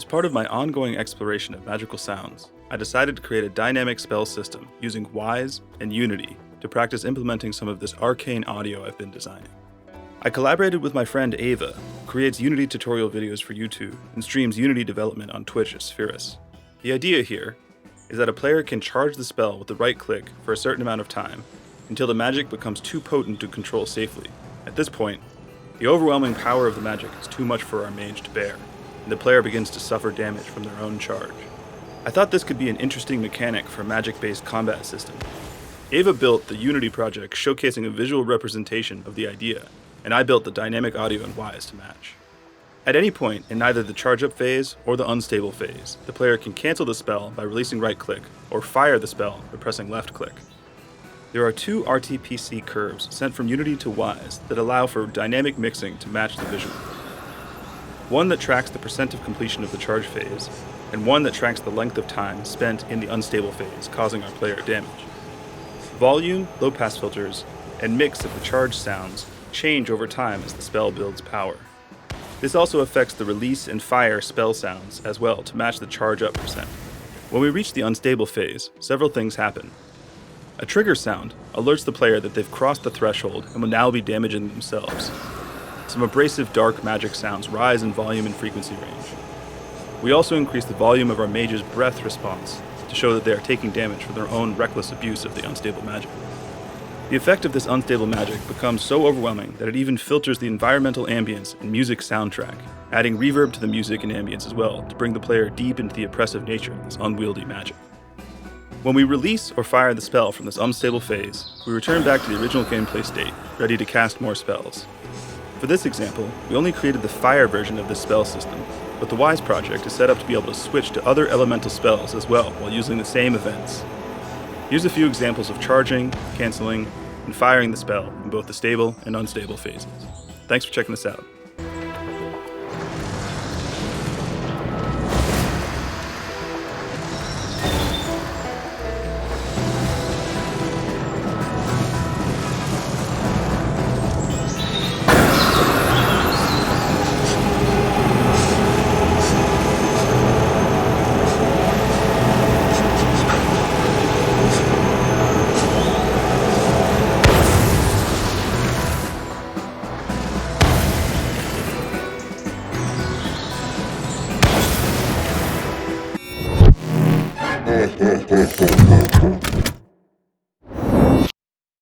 As part of my ongoing exploration of magical sounds, I decided to create a dynamic spell system using Wwise and Unity to practice implementing some of this arcane audio I've been designing. I collaborated with my friend Ava, who creates Unity tutorial videos for YouTube and streams Unity development on Twitch as Spherus. The idea here is that a player can charge the spell with the right click for a certain amount of time until the magic becomes too potent to control safely. At this point, the overwhelming power of the magic is too much for our mage to bear, and the player begins to suffer damage from their own charge. I thought this could be an interesting mechanic for a magic-based combat system. Ava built the Unity project showcasing a visual representation of the idea, and I built the dynamic audio in Wwise to match. At any point in either the charge-up phase or the unstable phase, the player can cancel the spell by releasing right-click or fire the spell by pressing left-click. There are two RTPC curves sent from Unity to Wwise that allow for dynamic mixing to match the visual. One that tracks the percent of completion of the charge phase, and one that tracks the length of time spent in the unstable phase, causing our player damage. Volume, low-pass filters, and mix of the charge sounds change over time as the spell builds power. This also affects the release and fire spell sounds as well to match the charge up percent. When we reach the unstable phase, several things happen. A trigger sound alerts the player that they've crossed the threshold and will now be damaging themselves. Some abrasive dark magic sounds rise in volume and frequency range. We also increase the volume of our mage's breath response to show that they are taking damage from their own reckless abuse of the unstable magic. The effect of this unstable magic becomes so overwhelming that it even filters the environmental ambience and music soundtrack, adding reverb to the music and ambience as well to bring the player deep into the oppressive nature of this unwieldy magic. When we release or fire the spell from this unstable phase, we return back to the original gameplay state, ready to cast more spells. For this example, we only created the fire version of this spell system, but the Wwise project is set up to be able to switch to other elemental spells as well while using the same events. Here's a few examples of charging, canceling, and firing the spell in both the stable and unstable phases. Thanks for checking this out.